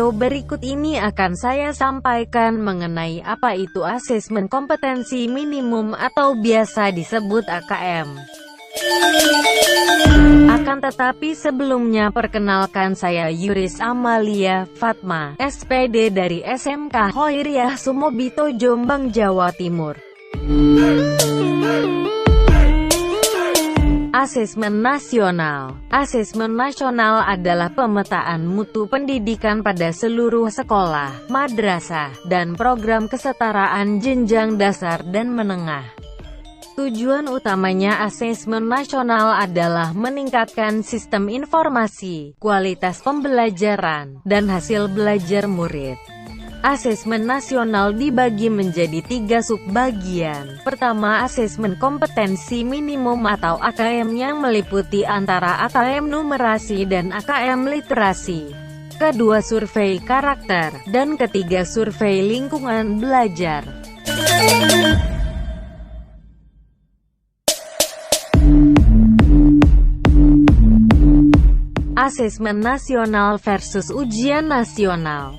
video berikut ini akan saya sampaikan mengenai apa itu asesmen kompetensi minimum atau biasa disebut AKM. Akan tetapi sebelumnya perkenalkan saya Yuris Amalia Fatma, SPD dari SMK Hoiriah Sumobito Jombang, Jawa Timur. Asesmen nasional. Asesmen nasional adalah pemetaan mutu pendidikan pada seluruh sekolah, madrasah, dan program kesetaraan jenjang dasar dan menengah. Tujuan utamanya asesmen nasional adalah meningkatkan sistem informasi, kualitas pembelajaran, dan hasil belajar murid. Asesmen nasional dibagi menjadi 3 subbagian. Pertama, asesmen kompetensi minimum atau AKM yang meliputi antara AKM numerasi dan AKM literasi. Kedua, survei karakter. Dan ketiga, survei lingkungan belajar. Asesmen nasional versus ujian nasional.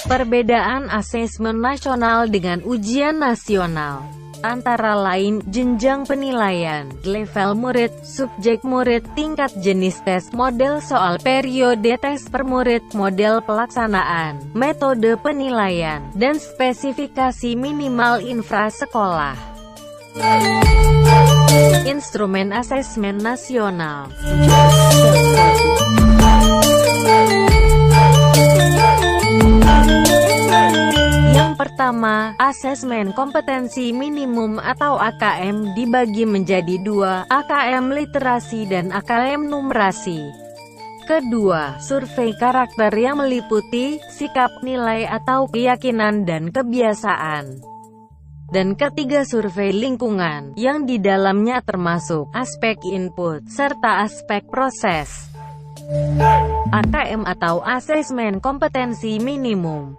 Perbedaan asesmen nasional dengan ujian nasional antara lain jenjang penilaian, level murid, subjek murid, tingkat jenis tes, model soal, periode tes per murid, model pelaksanaan, metode penilaian, dan spesifikasi minimal infrasekolah. Instrumen asesmen nasional. Yang pertama, asesmen kompetensi minimum atau AKM dibagi menjadi 2, AKM literasi dan AKM numerasi. Kedua, survei karakter yang meliputi sikap, nilai atau keyakinan dan kebiasaan. Dan ketiga, survei lingkungan, yang di dalamnya termasuk aspek input, serta aspek proses. AKM atau asesmen kompetensi minimum.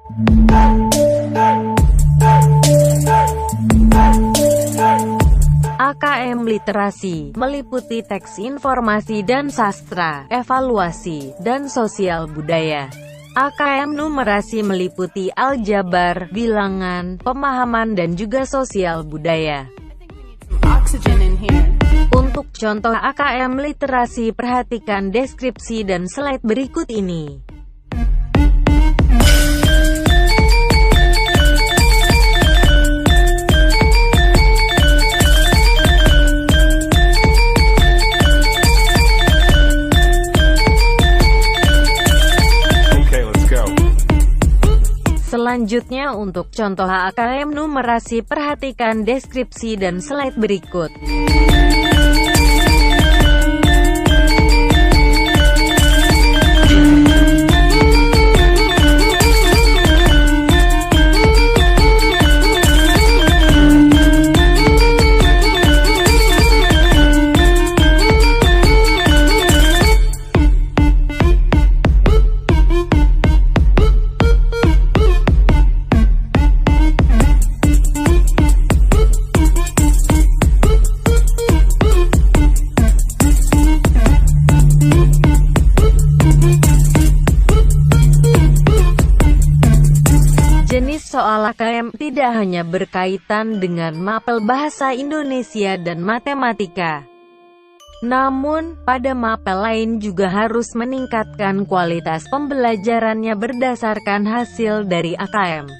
AKM literasi meliputi teks informasi dan sastra, evaluasi, dan sosial budaya. AKM numerasi meliputi aljabar, bilangan, pemahaman dan juga sosial budaya. Untuk contoh AKM literasi, perhatikan deskripsi dan slide berikut ini. Selanjutnya untuk contoh AKM numerasi, perhatikan deskripsi dan slide berikut. Jenis soal AKM tidak hanya berkaitan dengan mapel bahasa Indonesia dan matematika. Namun, pada mapel lain juga harus meningkatkan kualitas pembelajarannya berdasarkan hasil dari AKM.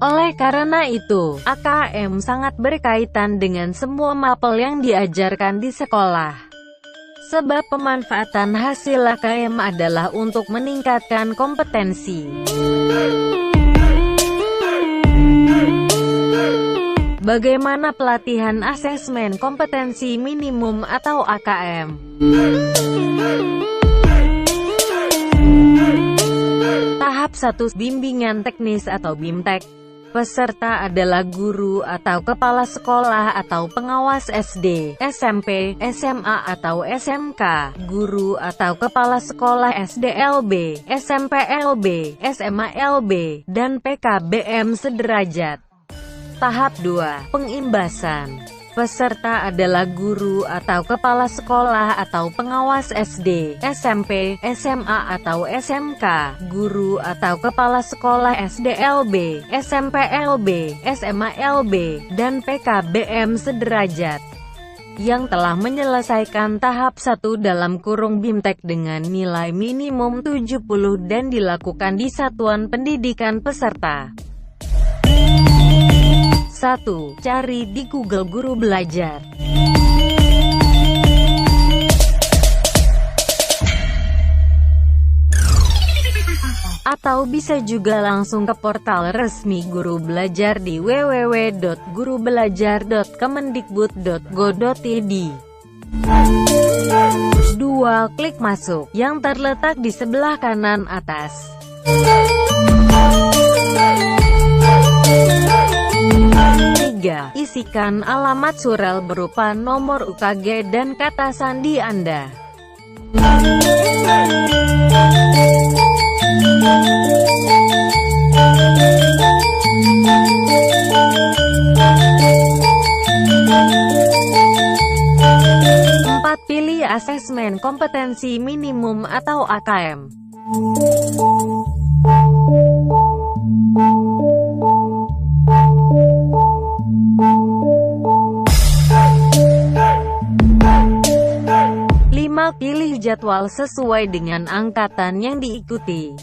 Oleh karena itu, AKM sangat berkaitan dengan semua mapel yang diajarkan di sekolah. Sebab pemanfaatan hasil AKM adalah untuk meningkatkan kompetensi. Bagaimana pelatihan asesmen kompetensi minimum atau AKM? Tahap 1, bimbingan teknis atau BIMTEK. Peserta adalah guru atau kepala sekolah atau pengawas SD, SMP, SMA atau SMK, guru atau kepala sekolah SDLB, SMPLB, SMALB, dan PKBM sederajat. Tahap 2, pengimbasan. peserta adalah guru atau kepala sekolah atau pengawas SD, SMP, SMA atau SMK, guru atau kepala sekolah SDLB, SMPLB, SMALB, dan PKBM sederajat yang telah menyelesaikan tahap 1 dalam kurung BIMTEK dengan nilai minimum 70 dan dilakukan di satuan pendidikan peserta. 1. Cari di Google Guru Belajar. Atau bisa juga langsung ke portal resmi Guru Belajar di www.gurubelajar.kemendikbud.go.id. 2. Klik masuk, yang terletak di sebelah kanan atas. 3. Isikan alamat surel berupa nomor UKG dan kata sandi Anda. 4. Pilih asesmen kompetensi minimum atau AKM. 5. Pilih jadwal sesuai dengan angkatan yang diikuti.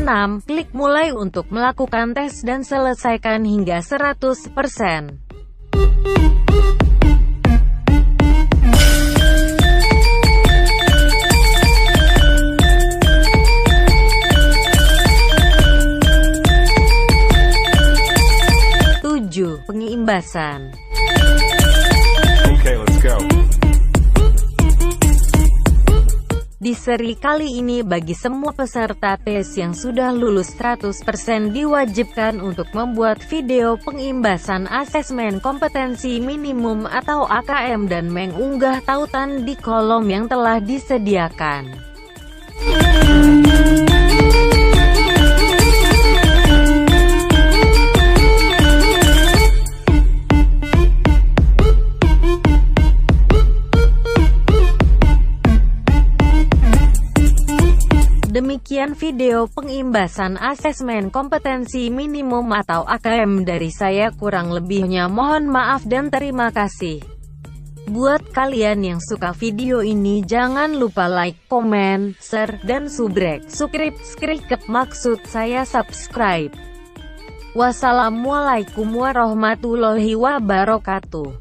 6. Klik mulai untuk melakukan tes dan selesaikan hingga 100%. 7. Pengeimbasan. Okay, let's go. Di seri kali ini bagi semua peserta tes yang sudah lulus 100% diwajibkan untuk membuat video pengimbasan asesmen kompetensi minimum atau AKM dan mengunggah tautan di kolom yang telah disediakan. Demikian video pengimbasan asesmen kompetensi minimum atau AKM dari saya, kurang lebihnya mohon maaf dan terima kasih. Buat kalian yang suka video ini jangan lupa like, komen, share, dan subscribe. Maksud saya subscribe. Wassalamualaikum warahmatullahi wabarakatuh.